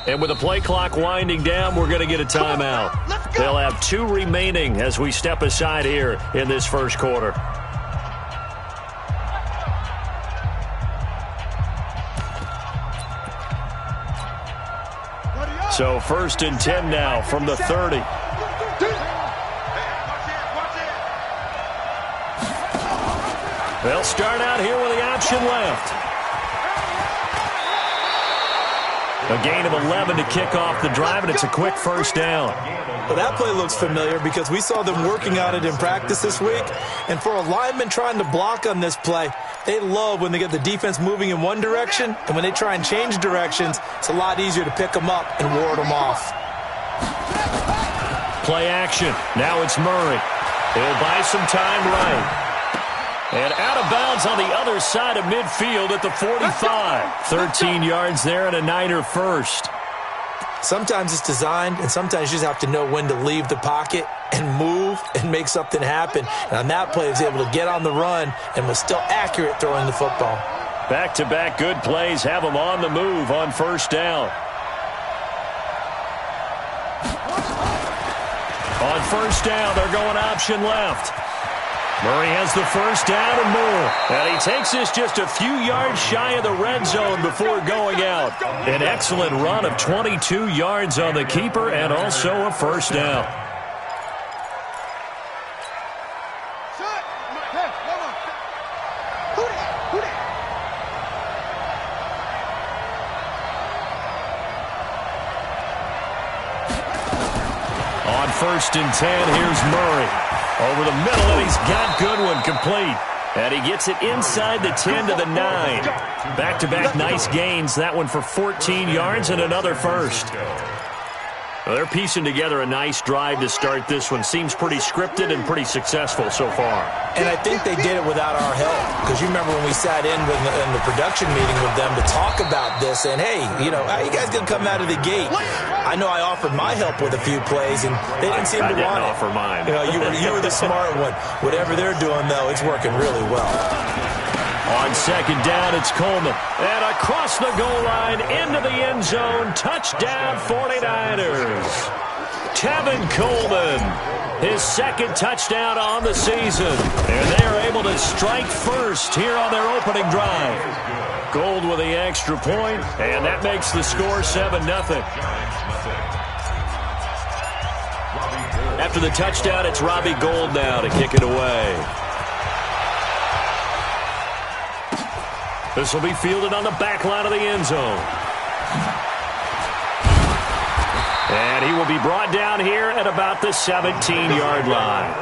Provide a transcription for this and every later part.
And with the play clock winding down, we're going to get a timeout. They'll have 2 remaining as we step aside here in this first quarter. So 1st and 10 now from the 30. They'll start out here with the option left. A gain of 11 to kick off the drive, and it's a quick first down. Well, that play looks familiar because we saw them working on it in practice this week. And for a lineman trying to block on this play, they love when they get the defense moving in one direction, and when they try and change directions, it's a lot easier to pick them up and ward them off. Play action. Now it's Murray. He'll buy some time right. And out of bounds on the other side of midfield at the 45. 13 yards there and a Niner first. Sometimes it's designed, and sometimes you just have to know when to leave the pocket and move and make something happen. And on that play, he was able to get on the run and was still accurate throwing the football. Back-to-back good plays have him on the move on first down. On first down, they're going option left. Murray has the first down and more. And he takes this just a few yards shy of the red zone before going out. An excellent run of 22 yards on the keeper and also a first down. On 1st and 10, here's Murray. Over the middle, and he's got Goodwin complete. And he gets it inside the 10 to the 9. Back-to-back nice gains. That one for 14 yards and another first. Well, they're piecing together a nice drive to start this one. Seems pretty scripted and pretty successful so far. And I think they did it without our help. Because you remember when we sat in the production meeting with them to talk about this. And, hey, you know, how you guys going to come out of the gate? I know I offered my help with a few plays, and they didn't seem to want it. I didn't offer mine. You know, you were the smart one. Whatever they're doing, though, it's working really well. On second down, it's Coleman. And across the goal line, into the end zone. Touchdown, 49ers. Tevin Coleman, his second touchdown on the season. And they are able to strike first here on their opening drive. Gold with the extra point, and that makes the score 7-0. After the touchdown, it's Robbie Gould now to kick it away. This will be fielded on the back line of the end zone. And he will be brought down here at about the 17-yard line.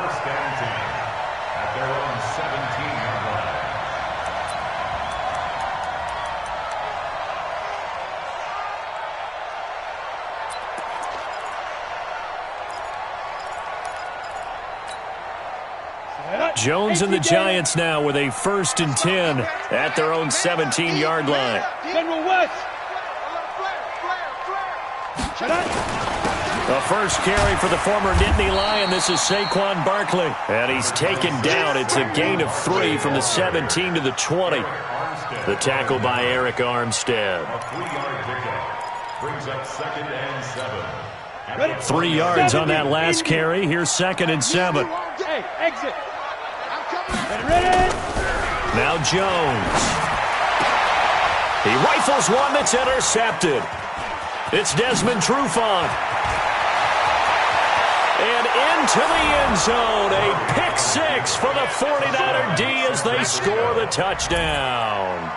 Jones and the Giants now with a 1st and 10 at their own 17-yard line. The first carry for the former Nittany Lion. This is Saquon Barkley. And he's taken down. It's a gain of 3 from the 17 to the 20. The tackle by Eric Armstead. 3 yards on that last carry. Here's 2nd and 7. Hey, exit. Now Jones. He rifles one that's intercepted. It's Desmond Trufant. And into the end zone. A pick 6 for the 49er D as they score the touchdown.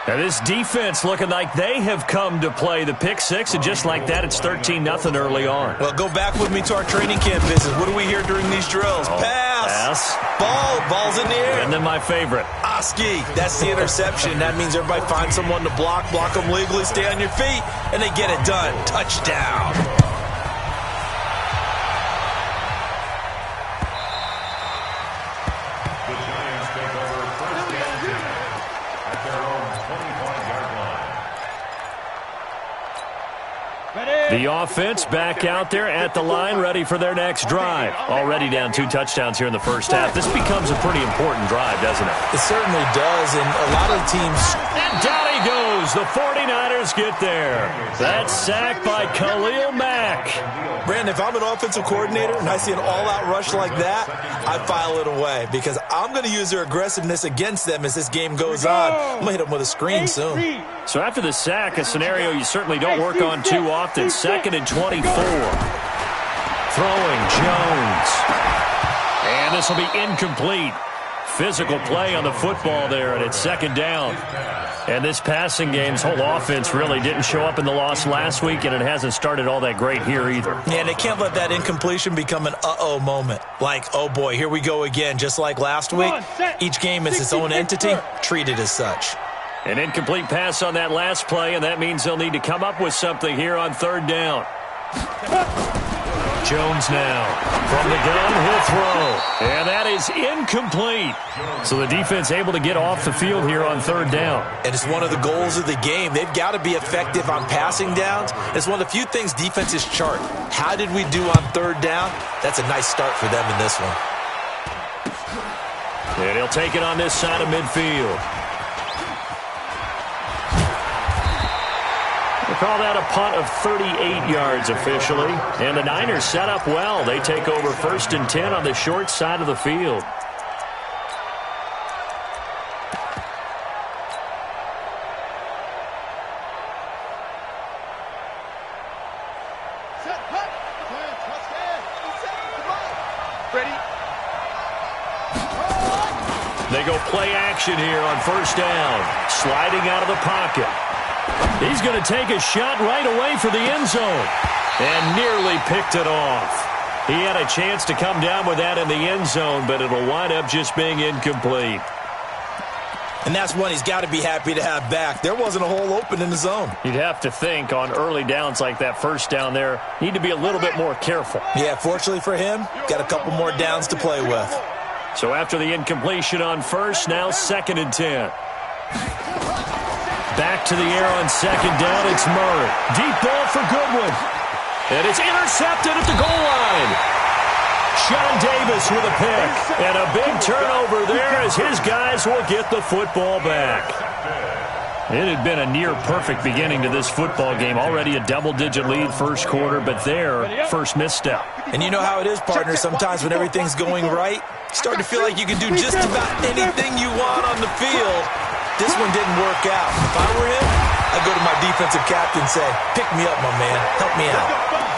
And this defense looking like they have come to play the pick 6, and just like that, it's 13-0 early on. Well, go back with me to our training camp visit. What do we hear during these drills? Pass. Ball's in the air. And then my favorite. Oski. That's the interception. That means everybody finds someone to block them legally, stay on your feet, and they get it done. Touchdown. The offense back out there at the line, ready for their next drive. Already down 2 touchdowns here in the first half. This becomes a pretty important drive, doesn't it? It certainly does, and a lot of teams... And down he goes. goes. The 49ers get there. That sack by Khalil Mack. Brandon, if I'm an offensive coordinator and I see an all-out rush like that, I file it away because I'm going to use their aggressiveness against them as this game goes on. I'm going to hit them with a screen soon. So after the sack, a scenario you certainly don't work on too often. 2nd and 24. Throwing Jones. And this will be incomplete. Physical play on the football there, and it's 2nd down. And this passing game's whole offense really didn't show up in the loss last week, and it hasn't started all that great here either. Yeah, and they can't let that incompletion become an uh-oh moment. Like, oh boy, here we go again, just like last week. Each game is its own entity, treat it as such. An incomplete pass on that last play, and that means they'll need to come up with something here on 3rd down. Jones now. From the gun, he'll throw. And that is incomplete. So the defense able to get off the field here on 3rd down. And it's one of the goals of the game. They've got to be effective on passing downs. It's one of the few things defenses chart. How did we do on 3rd down? That's a nice start for them in this one. And he'll take it on this side of midfield. They call that a punt of 38 yards officially. And the Niners set up well. They take over 1st and 10 on the short side of the field. They go play action here on 1st down. Sliding out of the pocket. He's going to take a shot right away for the end zone. And nearly picked it off. He had a chance to come down with that in the end zone, but it'll wind up just being incomplete. And that's one he's got to be happy to have back. There wasn't a hole open in the zone. You'd have to think on early downs like that 1st down there, need to be a little bit more careful. Yeah, fortunately for him, got a couple more downs to play with. So after the incompletion on 1st, now 2nd and 10. Back to the air on 2nd down, it's Murray. Deep ball for Goodwin. And it's intercepted at the goal line. Sean Davis with a pick. And a big turnover there as his guys will get the football back. It had been a near-perfect beginning to this football game. Already a double-digit lead 1st quarter, but their first misstep. And you know how it is, partner. Sometimes when everything's going right, you start to feel like you can do just about anything you want on the field. This one didn't work out. If I were him, I'd go to my defensive captain and say, pick me up, my man. Help me out.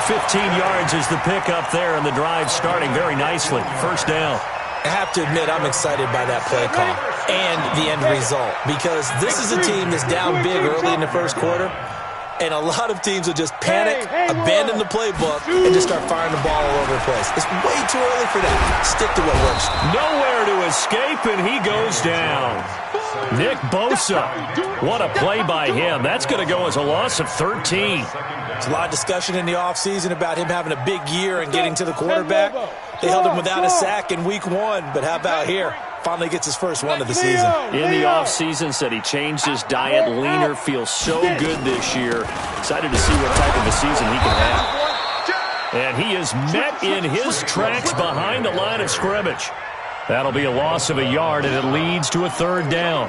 15 yards is the pickup there, and the drive starting very nicely. 1st down. I have to admit, I'm excited by that play call and the end result because this is a team that's down big early in the 1st quarter, and a lot of teams will just panic, abandon the playbook, and just start firing the ball all over the place. It's way too early for that. Stick to what works. Nowhere to escape, and he goes down. Nick Bosa. What a play by him. That's going to go as a loss of 13. There's a lot of discussion in the offseason about him having a big year and getting to the quarterback. They held him without a sack in week 1, but how about here? Finally gets his first one of the season. In the offseason, said he changed his diet, leaner, feels so good this year. Excited to see what type of a season he can have. And he is met in his tracks behind the line of scrimmage. That'll be a loss of a yard, and it leads to a 3rd down.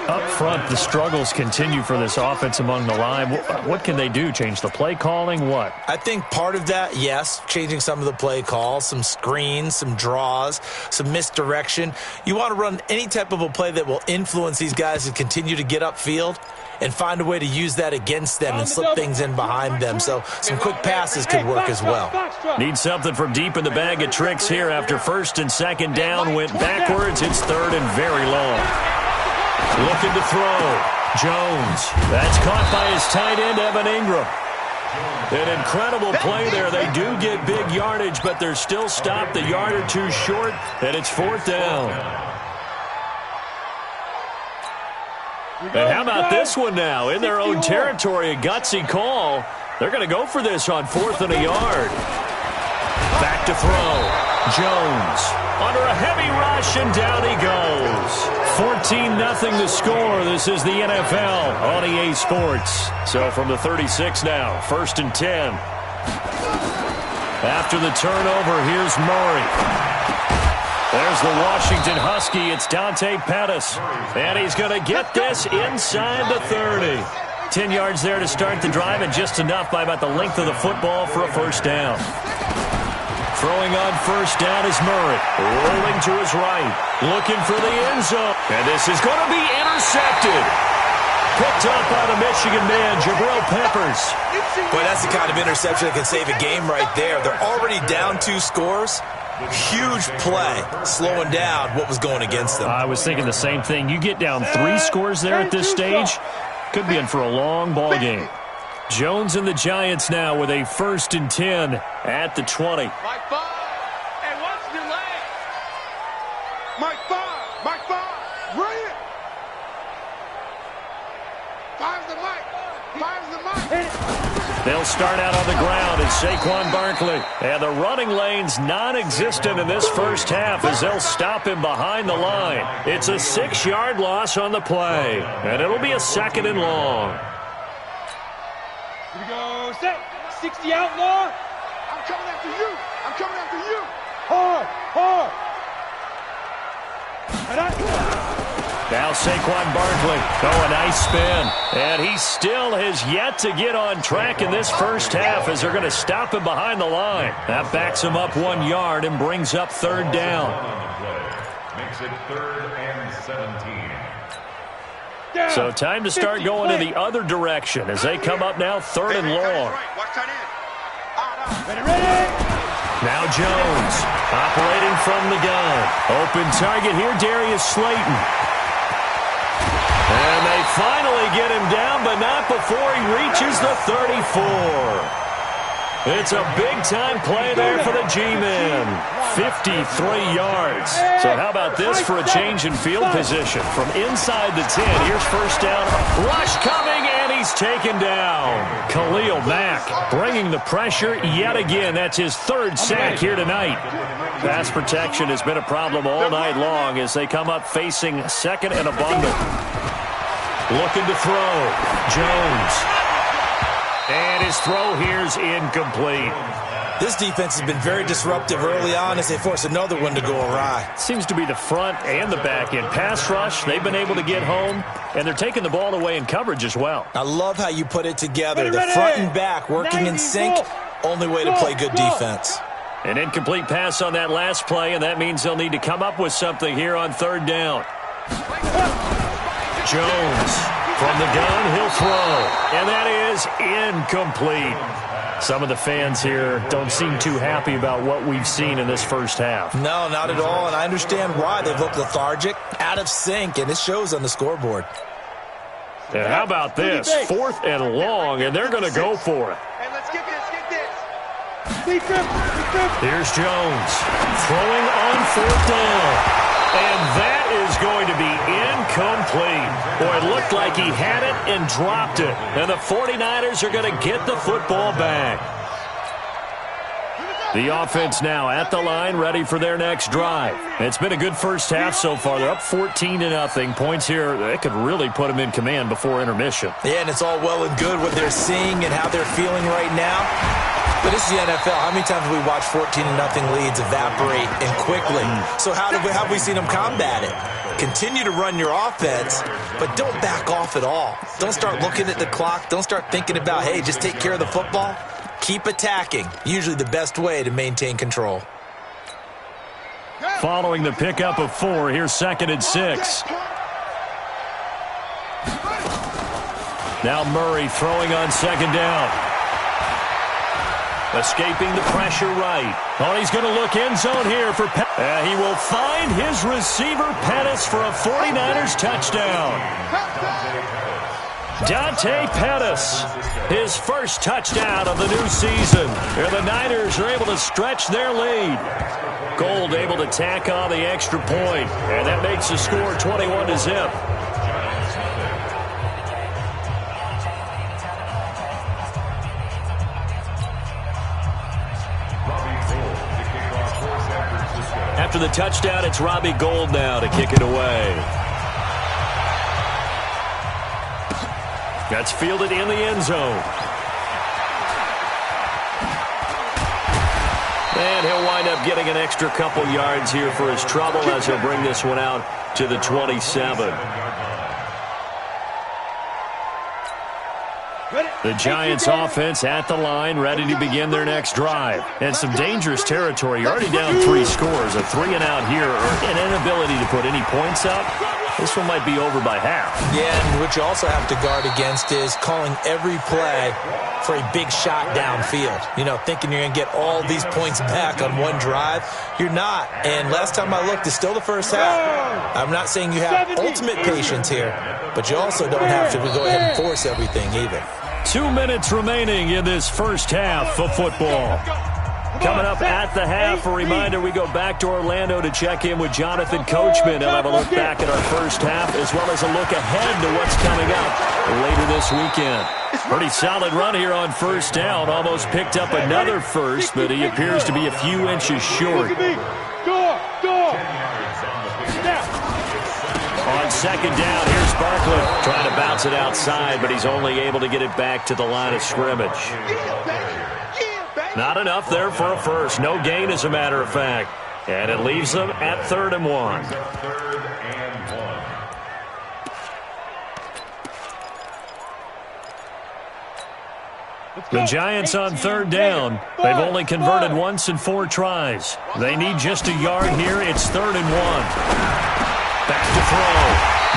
Up front, the struggles continue for this offense among the line. What can they do? Change the play calling? What? I think part of that, yes, changing some of the play calls, some screens, some draws, some misdirection. You want to run any type of a play that will influence these guys to continue to get upfield and find a way to use that against them and slip things in behind them. So some quick passes could work as well. Need something from deep in the bag of tricks here after 1st and 2nd down. Went backwards. It's 3rd and very long. Looking to throw. Jones. That's caught by his tight end, Evan Ingram. An incredible play there. They do get big yardage, but they're still stopped a yard or two short, and it's 4th down. And how about this one now? In their own territory, a gutsy call. They're going to go for this on 4th and a yard. Back to throw. Jones under a heavy rush, and down he goes. 14-0 the score. This is the NFL on EA Sports. So from the 36 now, 1st and 10. After the turnover, here's Murray. There's the Washington Husky. It's Dante Pettis. And he's going to get this inside the 30. 10 yards there to start the drive, and just enough by about the length of the football for a first down. Throwing on first down is Murray. Rolling to his right. Looking for the end zone. And this is going to be intercepted. Picked up by the Michigan man, Jabril Peppers. Boy, that's the kind of interception that can save a game right there. They're already down 2 scores. Huge play, slowing down what was going against them. I was thinking the same thing. You get down 3 scores there at this stage, could be in for a long ball game. Jones and the Giants now with a 1st and 10 at the 20. Mike 5. Hey, watch your leg. Mike 5. Mike 5. Bring it. 5's the mic. 5's the mic. They'll start out on the ground as Saquon Barkley. And the running lane's non-existent in this first half as they'll stop him behind the line. It's a 6-yard loss on the play. And it'll be a 2nd and long. Here we go. Set. 60 outlaw. I'm coming after you. I'm coming after you. Hard. Hard. Now Saquon Barkley. Oh, a nice spin. And he still has yet to get on track in this first half as they're going to stop him behind the line. That backs him up 1 yard and brings up 3rd down. Makes it 3rd and 17. So time to start going in the other direction as they come up now 3rd and long. Now Jones operating from the gun. Open target here, Darius Slayton. And they finally get him down, but not before he reaches the 34. It's a big-time play there for the G-men. 53 yards. So how about this for a change in field position? From inside the 10, here's first down. Rush coming, and he's taken down. Khalil Mack bringing the pressure yet again. That's his 3rd sack here tonight. Pass protection has been a problem all night long as they come up facing 2nd and a bundle. Looking to throw. Jones. And his throw here's incomplete. This defense has been very disruptive early on as they force another one to go awry. Seems to be the front and the back end. Pass rush, they've been able to get home, and they're taking the ball away in coverage as well. I love how you put it together. The front and back working in sync, only way to play good defense. An incomplete pass on that last play, and that means they'll need to come up with something here on 3rd down. Jones. From the gun, he'll throw. And that is incomplete. Some of the fans here don't seem too happy about what we've seen in this first half. No, not at all, and I understand why. They've looked lethargic, out of sync, and it shows on the scoreboard. And how about this? 4th and long, and they're going to go for it. Hey, let's get this. Get this. Here's Jones throwing on 4th down. And that is going to be incomplete. Boy, it looked like he had it and dropped it. And the 49ers are going to get the football back. The offense now at the line, ready for their next drive. It's been a good first half so far. They're up 14-0. Points here, they could really put them in command before intermission. Yeah, and it's all well and good what they're seeing and how they're feeling right now. But this is the NFL. How many times have we watched 14-0 leads evaporate and quickly? So how have we seen them combat it? Continue to run your offense, but don't back off at all. Don't start looking at the clock. Don't start thinking about, hey, just take care of the football. Keep attacking. Usually the best way to maintain control. Following the pickup of 4, here's 2nd and 6. Now Murray throwing on 2nd down. Escaping the pressure right. Oh, he's going to look end zone here for Pettis. He will find his receiver, Pettis, for a 49ers touchdown. Dante Pettis, his 1st touchdown of the new season. And the Niners are able to stretch their lead. Gold able to tack on the extra point, and that makes the score 21-0. After the touchdown, it's Robbie Gould now to kick it away. That's fielded in the end zone. And he'll wind up getting an extra couple yards here for his trouble as he'll bring this one out to the 27. The Giants offense at the line, ready to begin their next drive. And some dangerous territory. You're already down 3 scores. A 3-and-out here, or an inability to put any points up. This one might be over by half. Yeah, and what you also have to guard against is calling every play for a big shot downfield. You know, thinking you're going to get all these points back on one drive. You're not. And last time I looked, it's still the first half. I'm not saying you have ultimate patience here, but you also don't have to go ahead and force everything either. 2 minutes remaining in this first half of football. Coming up at the half, a reminder, we go back to Orlando to check in with Jonathan Coachman. He'll have a look back at our first half as well as a look ahead to what's coming up later this weekend. Pretty solid run here on first down. Almost picked up another first, but he appears to be a few inches short. On second down, here's Barkley trying to bounce it outside, but he's only able to get it back to the line of scrimmage. Not enough there for a first. No gain, as a matter of fact. And it leaves them at 3rd and 1. The Giants on 3rd down. They've only converted once in 4 tries. They need just a yard here. It's 3rd and 1. Back to throw.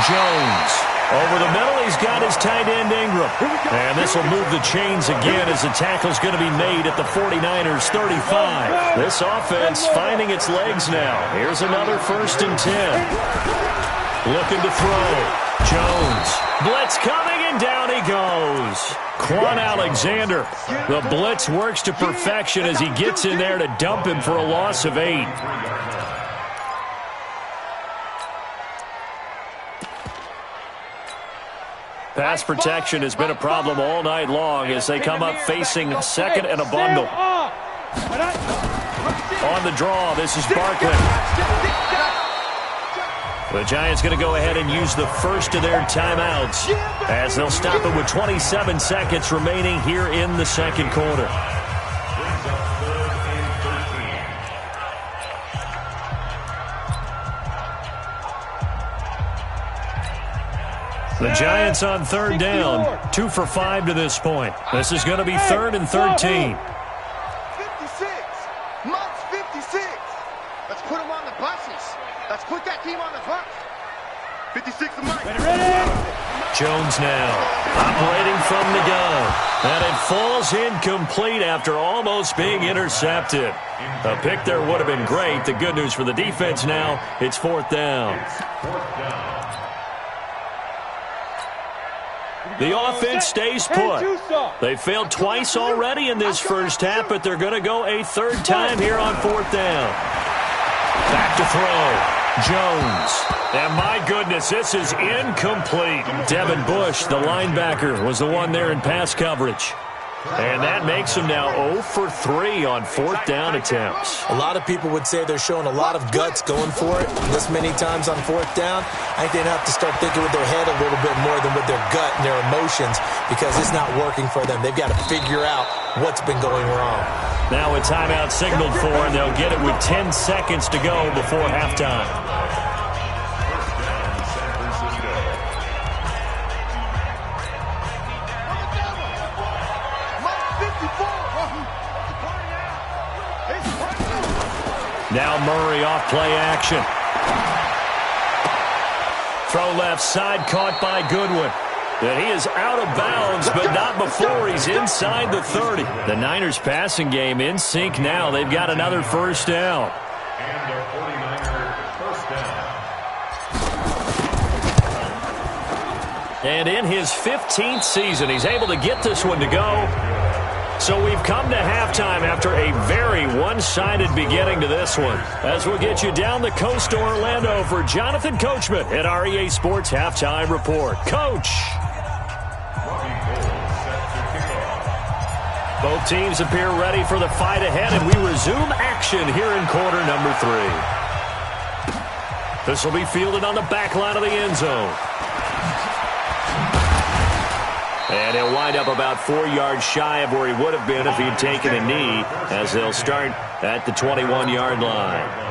Jones. Over the middle, he's got his tight end Ingram. And this will move the chains again as the tackle's going to be made at the 49ers 35. This offense finding its legs now. Here's another 1st and 10. Looking to throw. Jones. Blitz coming, and down he goes. Quan Alexander. The blitz works to perfection as he gets in there to dump him for a loss of 8. Pass protection has been a problem all night long as they come up facing 2nd and a bundle. On the draw, this is Barkley. The Giants going to go ahead and use the first of their timeouts as they'll stop it with 27 seconds remaining here in the 2nd quarter. The Giants on 3rd down, 2 for 5 to this point. This is going to be 3rd and 13. 56. Mugs 56. Let's put them on the buses. Let's put that team on the bus. 56 of Mike. Ready? Jones now, operating from the gun. And it falls incomplete after almost being intercepted. A pick there would have been great. The good news for the defense now, it's 4th down. The offense stays put. They failed twice already in this first half, but they're going to go a 3rd time here on 4th down. Back to throw. Jones. And my goodness, this is incomplete. Devin Bush, the linebacker, was the one there in pass coverage. And that makes them now 0 for 3 on 4th down attempts. A lot of people would say they're showing a lot of guts going for it this many times on 4th down. I think they'd have to start thinking with their head a little bit more than with their gut and their emotions because it's not working for them. They've got to figure out what's been going wrong. Now a timeout signaled for, and they'll get it with 10 seconds to go before halftime. Now Murray off play action. Throw left side, caught by Goodwin. And he is out of bounds, but not before he's inside the 30. The Niners passing game in sync now. They've got another 1st down. And a 49er 1st down. And in his 15th season, he's able to get this one to go. So we've come to halftime after a very one-sided beginning to this one. As we'll get you down the coast to Orlando for Jonathan Coachman at our EA Sports Halftime Report. Coach! Both teams appear ready for the fight ahead, and we resume action here in quarter number 3. This will be fielded on the back line of the end zone. And he'll wind up about 4 yards shy of where he would have been if he'd taken a knee, as they'll start at the 21-yard line.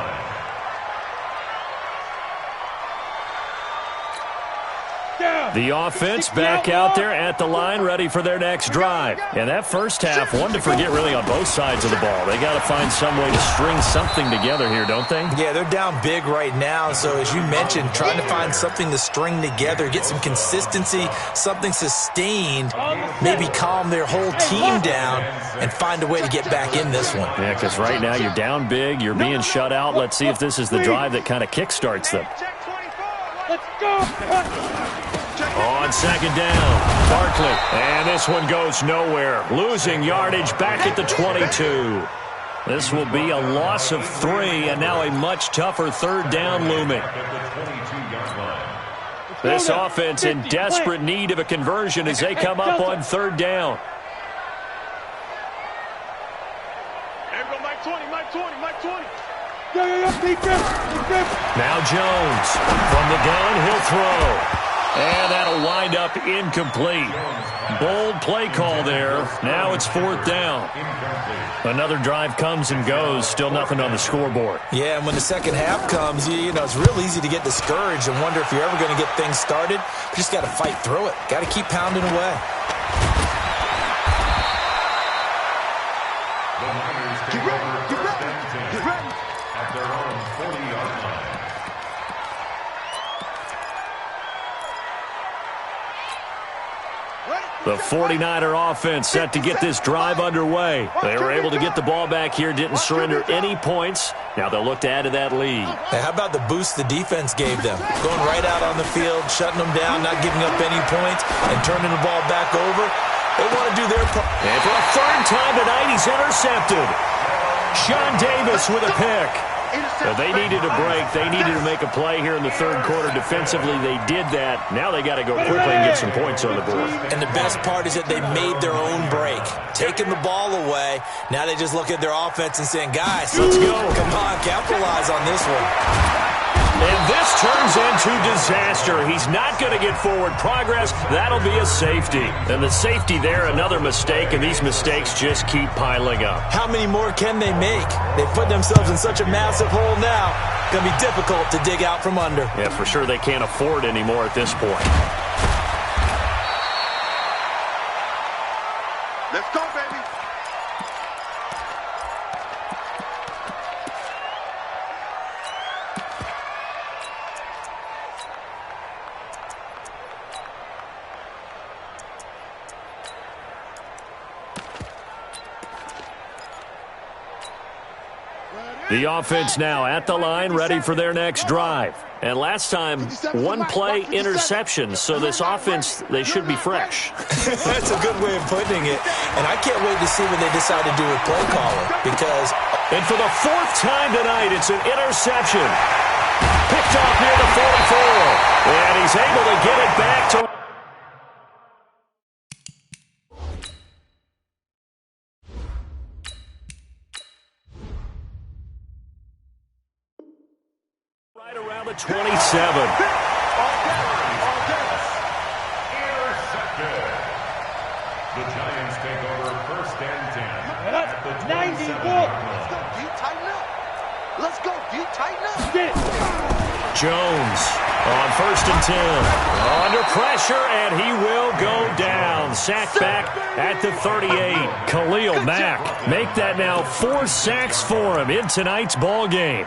The offense back out there at the line, ready for their next drive. And that first half, one to forget really on both sides of the ball. They got to find some way to string something together here, don't they? Yeah, they're down big right now. So as you mentioned, trying to find something to string together, get some consistency, something sustained, maybe calm their whole team down and find a way to get back in this one. Yeah, because right now you're down big, you're being shut out. Let's see if this is the drive that kind of kickstarts them. Let's go. On second down, Barkley. And this one goes nowhere. Losing yardage back at the 22. This will be a loss of 3, and now a much tougher third down looming. This offense in desperate need of a conversion as they come up on third down. Mike 20. Now Jones. From the gun, he'll throw. And that'll wind up incomplete. Bold play call there. Now it's fourth down. Another drive comes and goes. Still nothing on the scoreboard. Yeah, and when the second half comes, you know, it's real easy to get discouraged and wonder if you're ever going to get things started. You just got to fight through it. Got to keep pounding away. Get ready. At their own 40-yard line. The 49er offense set to get this drive underway. They were able to get the ball back here, didn't surrender any points. Now they'll look to add to that lead. Hey, how about the boost the defense gave them? Going right out on the field, shutting them down, not giving up any points, and turning the ball back over. They want to do their part. And for a third time tonight, he's intercepted. Sean Davis with a pick. But they needed a break. They needed to make a play here in the third quarter. Defensively, they did that. Now they got to go quickly and get some points on the board. And the best part is that they made their own break. Taking the ball away. Now they just look at their offense and saying, guys, let's go. Come on, capitalize on this one. And this turns into disaster. He's not going to get forward progress. That'll be a safety. And the safety there, another mistake, and these mistakes just keep piling up. How many more can they make? They put themselves in such a massive hole now. Going to be difficult to dig out from under. Yeah, for sure they can't afford anymore at this point. Let's go, baby. The offense now at the line, ready for their next drive. And last time, one play interception. So this offense, they should be fresh. That's a good way of putting it. And I can't wait to see what they decide to do with play calling. Because... And for the fourth time tonight, it's an interception. Picked off near the 44. And he's able to get it back to... right around the 27. Intercepted. The Giants take over first and 10. At the 27-yard line. Let's go, D, tighten up. Jones on first and 10. Under pressure, and he will go down. Sacked back at the 38. Khalil Mack make that now 4 sacks for him in tonight's ball game.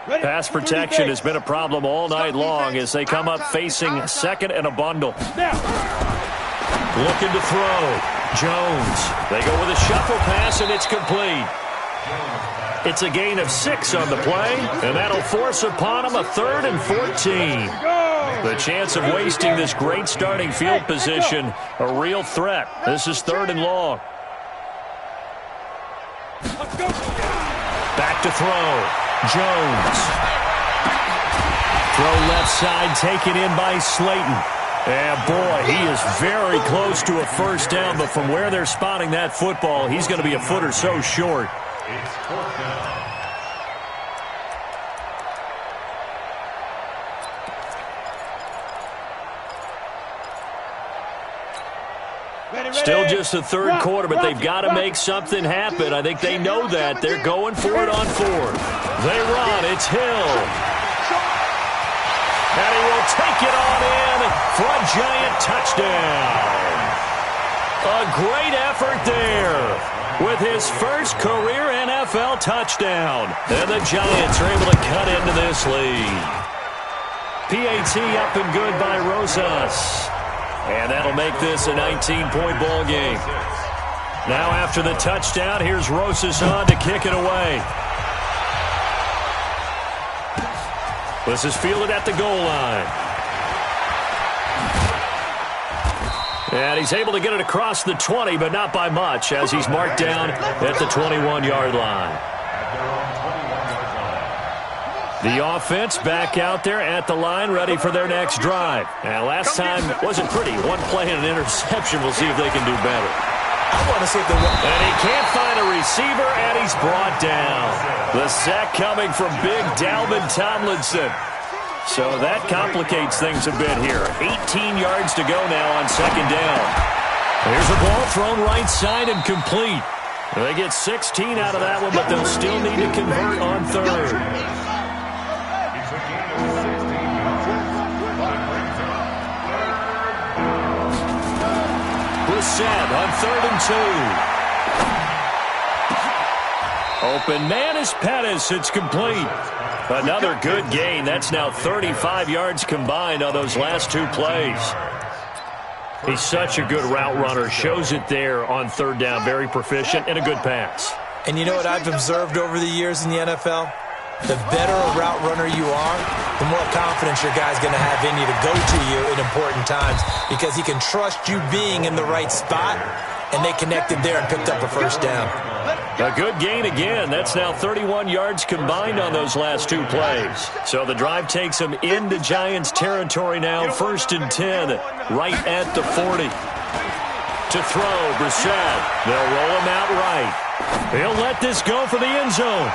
Pass protection has been a problem all night long as they come up facing second and a bundle. Looking to throw. Jones. They go with a shuffle pass, and it's complete. It's a gain of 6 on the play, and that'll force upon him a 3rd and 14. The chance of wasting this great starting field position, a real threat. This is 3rd and long. Back to throw. Jones. Throw left side, taken in by Slayton. And boy, he is very close to a first down, but from where they're spotting that football, he's going to be a foot or so short. It's 4th down. Still just the third quarter, but they've got to make something happen. I think they know that. They're going for it on fourth. They run. It's Hill. And he will take it on in for a Giant touchdown. A great effort there with his first career NFL touchdown. And the Giants are able to cut into this lead. PAT up and good by Rosas. And that'll make this a 19-point ball game. Now after the touchdown, here's Rosas on to kick it away. This is fielded at the goal line. And he's able to get it across the 20, but not by much, as he's marked down at the 21-yard line. The offense back out there at the line, ready for their next drive. And last time wasn't pretty. One play and an interception. We'll see if they can do better. I want to see if they will. And he can't find a receiver, and he's brought down. The sack coming from big Dalvin Tomlinson. So that complicates things a bit here. 18 yards to go now on second down. Here's a ball thrown right side and complete. They get 16 out of that one, but they'll still need to convert on third. Brissett on 3rd and 2. Open man is Pettis. It's complete. Another good gain. That's now 35 yards combined on those last two plays. He's such a good route runner. Shows it there on third down. Very proficient and a good pass. And you know what I've observed over the years in the NFL? The better a route runner you are, the more confidence your guy's going to have in you to go to you in important times because he can trust you being in the right spot, and they connected there and picked up a first down. A good gain again. That's now 31 yards combined on those last two plays. So the drive takes them into Giants territory now, 1st and 10, right at the 40. To throw, Brissett. They'll roll him out right. He'll let this go for the end zone.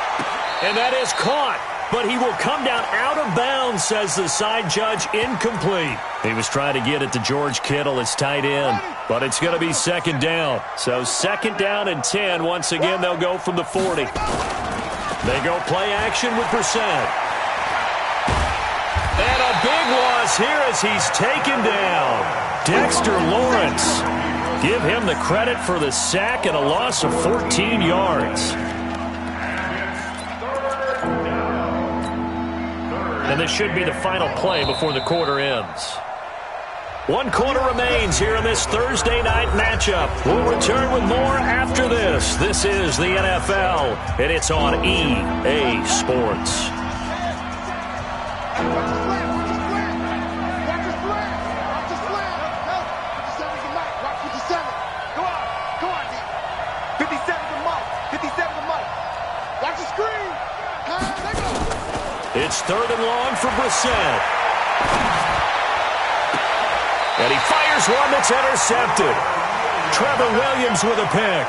And that is caught, but he will come down out of bounds, says the side judge, incomplete. He was trying to get it to George Kittle, his tight end, but it's going to be second down. So second down and 10. Once again, they'll go from the 40. They go play action with Brissett. And a big loss here as he's taken down. Dexter Lawrence. Give him the credit for the sack and a loss of 14 yards. And this should be the final play before the quarter ends. 1 quarter remains here in this Thursday night matchup. We'll return with more after this. This is the NFL, and it's on EA Sports. It's 3rd and long for Brissett. And he fires one that's intercepted. Trevor Williams with a pick.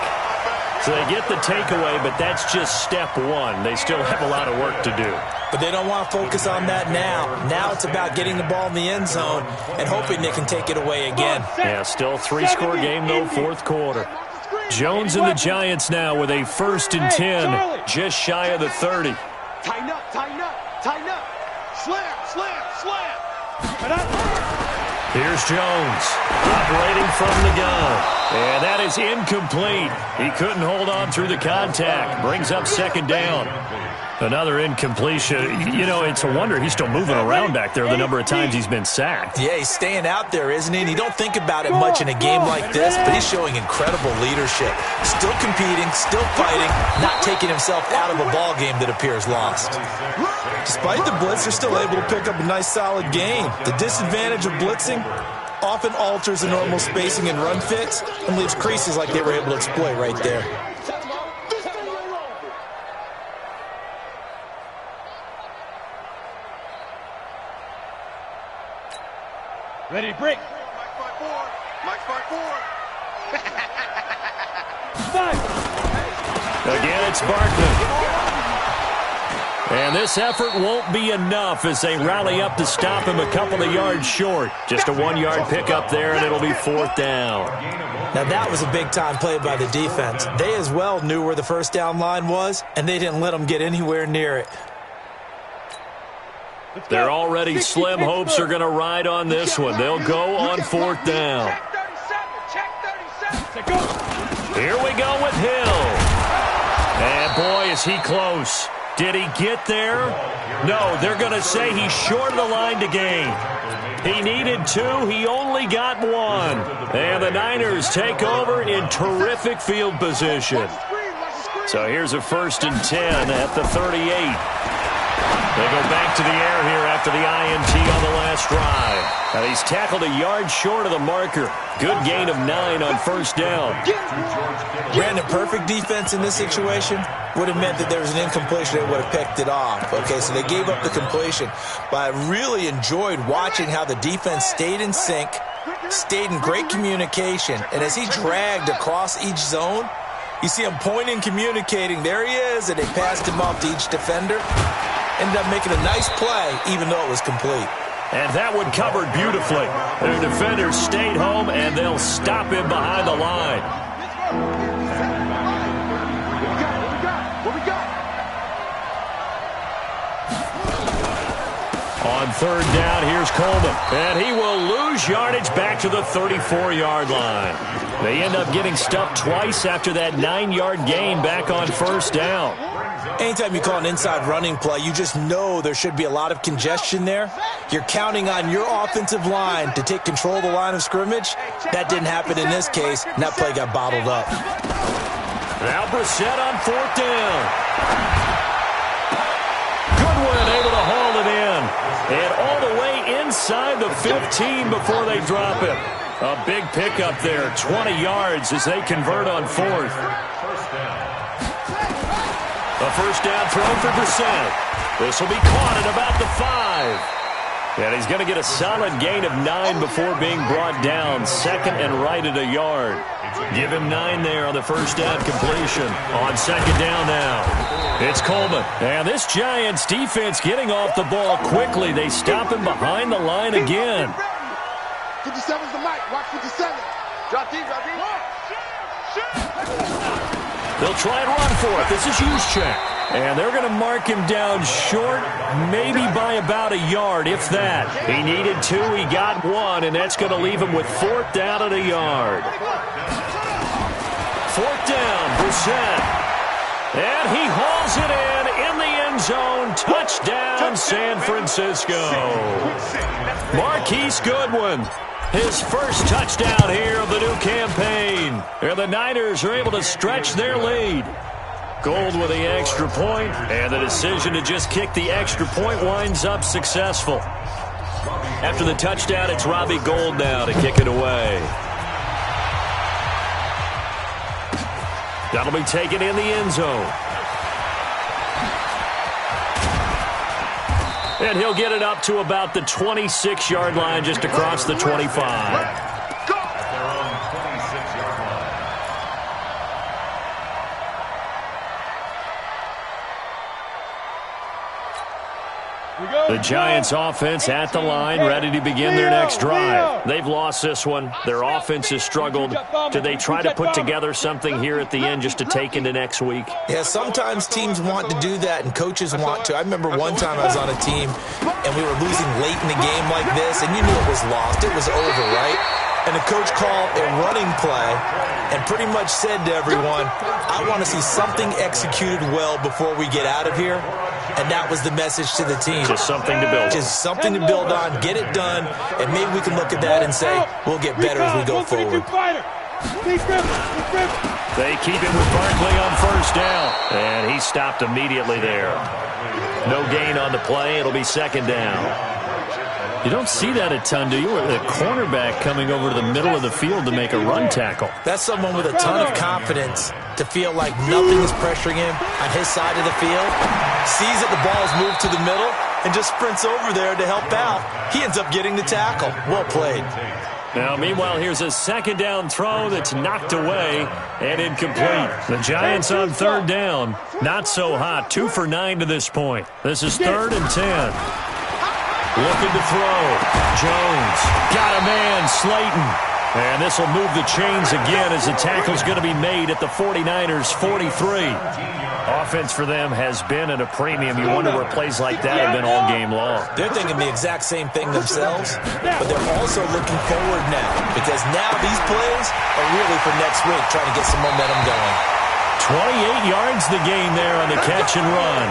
So they get the takeaway, but that's just step one. They still have a lot of work to do. But they don't want to focus on that now. Now it's about getting the ball in the end zone and hoping they can take it away again. Yeah, still 3-score game, though, 4th quarter. Jones and the Giants now with a 1st and 10, just shy of the 30. Tighten up, tighten up. Tighten up. Slam, slam, slam. Here's Jones, operating from the gun. And that is incomplete. He couldn't hold on through the contact. Brings up second down. Another incompletion. You know, it's a wonder he's still moving around back there the number of times he's been sacked. Yeah, he's staying out there, isn't he? And you don't think about it much in a game like this, but he's showing incredible leadership. Still competing, still fighting, not taking himself out of a ball game that appears lost. Despite the blitz, they're still able to pick up a nice, solid gain. The disadvantage of blitzing often alters the normal spacing and run fits and leaves creases like they were able to exploit right there. Ready to break. Mike 5-4. Again, it's Barkley. And this effort won't be enough as they rally up to stop him a couple of yards short. Just a 1-yard pickup there, and it'll be 4th down. Now, that was a big-time play by the defense. They as well knew where the first down line was, and they didn't let them get anywhere near it. They're already slim hopes are going to ride on this one. They'll go on 4th down. Here we go with Hill. And, boy, is he close. Did he get there? No, they're going to say he's short of the line to gain. He needed 2. He only got 1. And the Niners take over in terrific field position. So here's a 1st and 10 at the 38. They go back to the air here after the INT on the last drive. And he's tackled a yard short of the marker. Good gain of 9 on 1st down. Brandon, perfect defense in this situation would have meant that there was an incompletion. They would have picked it off. Okay, so they gave up the completion. But I really enjoyed watching how the defense stayed in sync, stayed in great communication. And as he dragged across each zone, you see him pointing, communicating. There he is, and they passed him off to each defender. Ended up making a nice play, even though it was complete. And that one covered beautifully. Their defenders stayed home, and they'll stop him behind the line. What we got? On 3rd down, here's Coleman. And he will lose yardage back to the 34-yard line. They end up getting stuffed twice after that 9-yard gain back on 1st down. Anytime you call an inside running play, you just know there should be a lot of congestion there. You're counting on your offensive line to take control of the line of scrimmage. That didn't happen in this case, and that play got bottled up. Now Brissett on 4th down. Goodwin able to haul it in. And all the way inside the 15 before they drop it. A big pickup there, 20 yards as they convert on 4th. A 1st down throw for Brissett. This will be caught at about the 5. And he's going to get a solid gain of 9 before being brought down. 2nd and right at a yard. Give him 9 there on the 1st down completion. On 2nd down now. It's Coleman. And this Giants defense getting off the ball quickly. They stop him behind the line again. 57's the mic. Watch 57. Drop deep, drop deep. They'll try and run for it. This is Juszczyk. And they're going to mark him down short, maybe by about a yard, if that. He needed 2. He got 1, and that's going to leave him with 4th down at a yard. 4th down, Brissett. And he hauls it in the end zone. Touchdown, San Francisco. Marquise Goodwin. His first touchdown here of the new campaign. And the Niners are able to stretch their lead. Gold with the extra point, and the decision to just kick the extra point winds up successful. After the touchdown, it's Robbie Gould now to kick it away. That'll be taken in the end zone. And he'll get it up to about the 26-yard line, just across the 25. The Giants offense at the line, ready to begin their next drive. They've lost this one. Their offense has struggled. Do they try to put together something here at the end just to take into next week? Yeah, sometimes teams want to do that and coaches want to. I remember one time I was on a team and we were losing late in the game like this, and you knew it was lost. It was over, right? And the coach called a running play and pretty much said to everyone, I want to see something executed well before we get out of here. And that was the message to the team. Just something to build. Just something to build on, get it done, and maybe we can look at that and say, we'll get better as we go forward. They keep it with Barkley on 1st down. And he stopped immediately there. No gain on the play. It'll be 2nd down. You don't see that a ton, do you? The cornerback coming over to the middle of the field to make a run tackle. That's someone with a ton of confidence to feel like nothing is pressuring him on his side of the field. Sees that the ball's moved to the middle and just sprints over there to help out. He ends up getting the tackle. Well played. Now, meanwhile, here's a second down throw that's knocked away and incomplete. The Giants on third down. Not so hot. 2 for 9 to this point. This is 3rd and 10. Looking to throw. Jones. Got a man, Slayton. And this will move the chains again as the tackle's going to be made at the 49ers' 43. Offense for them has been at a premium. You wonder where plays like that have been all game long. They're thinking the exact same thing themselves, but they're also looking forward now because now these plays are really for next week, trying to get some momentum going. 28 yards the gain there on the catch and run.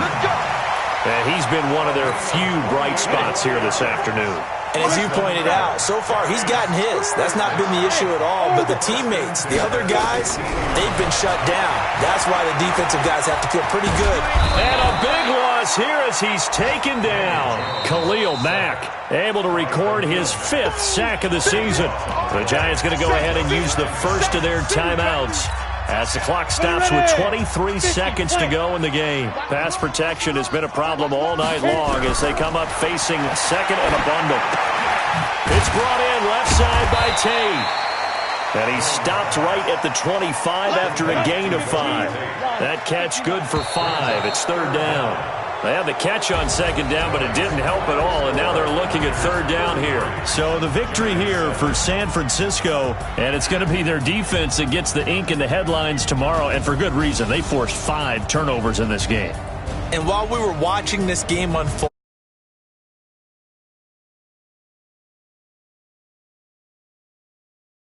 And he's been one of their few bright spots here this afternoon. And as you pointed out, so far he's gotten his. That's not been the issue at all. But the teammates, the other guys, they've been shut down. That's why the defensive guys have to feel pretty good. And a big loss here as he's taken down. Khalil Mack able to record his 5th sack of the season. The Giants going to go ahead and use the first of their timeouts as the clock stops with 23 seconds to go in the game. Pass protection has been a problem all night long as they come up facing second and a bundle. It's brought in left side by Tate. And he stopped right at the 25 after a gain of 5. That catch good for 5. It's 3rd down. They had the catch on 2nd down, but it didn't help at all, and now they're looking at 3rd down here. So the victory here for San Francisco, and it's going to be their defense that gets the ink in the headlines tomorrow, and for good reason. They forced 5 turnovers in this game. And while we were watching this game unfold,